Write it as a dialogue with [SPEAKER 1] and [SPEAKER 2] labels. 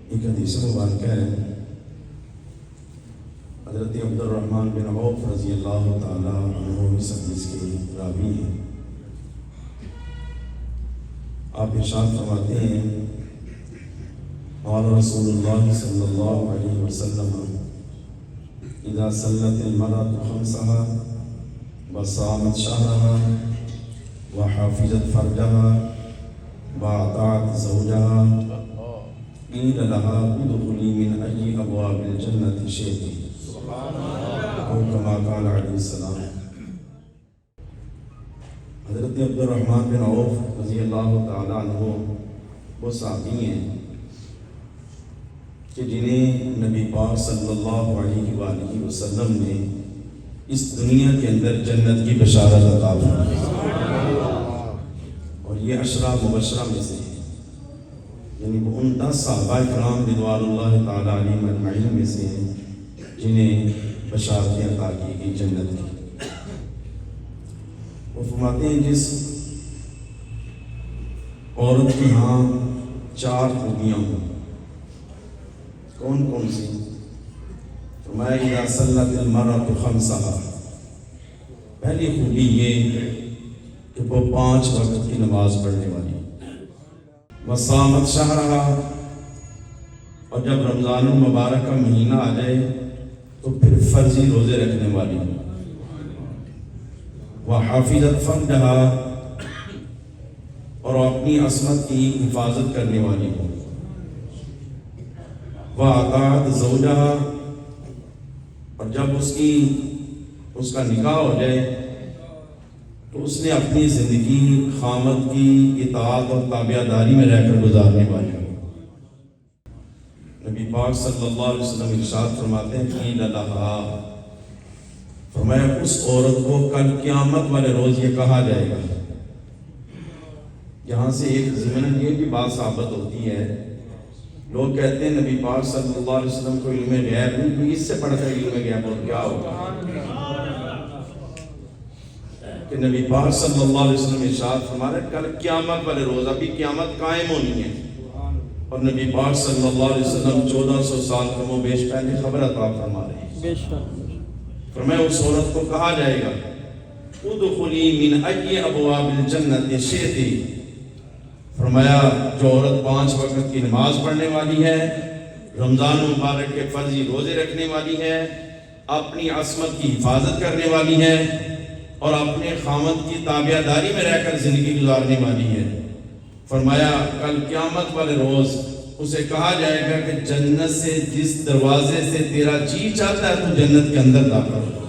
[SPEAKER 1] ایک حدیث مبارکہ ہے، حضرت عبد الرحمن بن عوف رضی اللہ تعالیٰ عنہ اس حدیث کے راوی ہیں۔ آپ ارشاد فرماتے ہیں قال رسول اللہ صلی اللہ علیہ وسلم اذا صلت المرأة خمسها وصامت شهرها وحافظت فرجها وأطاعت زوجها قیل لها ادخلی من ای ابواب الجنة شئت او کما قال علیہ السلام۔ حضرت عبد الرحمن بن عوف رضی اللہ تعالیٰ عنہ وہ صحابی ہیں کہ جنہیں نبی پاک صلی اللہ علیہ وآلہ وسلم نے اس دنیا کے اندر جنت کی بشارت عطا فرمائی، اور یہ عشرہ مبشرہ میں سے ہیں، یعنی وہ ان 10 صحابہ کرام رضوان اللہ تعالیٰ علیہم اجمعین میں سے ہیں جنہیں بشارتیں عطا کی گئی جنت کی۔ وہ فرماتے ہیں جس عورت کے ہاں 4 خوبیاں ہوں، کون کون سی؟ فرمایا اذا صلت المرأة خمسها، پہلی خوبی یہ کہ وہ 5 وقت کی نماز پڑھنے والی، وصامت شہرها، اور جب رمضان المبارک کا مہینہ آ جائے تو پھر فرضی روزے رکھنے والی، وحافظت فرجها، اور اپنی عصمت کی حفاظت کرنے والی ہو، وأطاعت زوجها، اور جب اس کا نکاح ہو جائے تو اس نے اپنی زندگی خامد کی اطاعت اور تابعداری میں رہ کر گزارنے والی ہو۔ نبی پاک صلی اللہ علیہ وسلم ارشاد فرماتے ہیں قیل لها، فرمایا اس عورت کو کل قیامت والے روز یہ کہا جائے گا۔ یہاں سے ایک ضمن یہ بھی بات ثابت ہوتی ہے، لوگ کہتے ہیں نبی پاک صلی اللہ علیہ وسلم کو علم غیب نہیں، کوئی اس سے بڑھ کر علم غیب اور کیا ہوگا کہ نبی پاک صلی اللہ علیہ وسلم ارشاد فرما رہے کل قیامت والے روز، ابھی قیامت قائم ہونی ہے، اور نبی پاک صلی اللہ علیہ وسلم 1400 سال کم و بیش پہلے خبر عطا فرما رہے ہیں۔ فرمایا اس عورت کو کہا جائے گا ادخلی من ای ابواب الجنة شئت، فرمایا جو عورت 5 وقت کی نماز پڑھنے والی ہے، رمضان مبارک کے فرضی روزے رکھنے والی ہے، اپنی عصمت کی حفاظت کرنے والی ہے، اور اپنے خامد کی تابعداری میں رہ کر زندگی گزارنے والی ہے، فرمایا کل قیامت والے روز اسے کہا جائے گا کہ جنت سے جس دروازے سے تیرا جی چاہتا ہے تو جنت کے اندر داخل ہو۔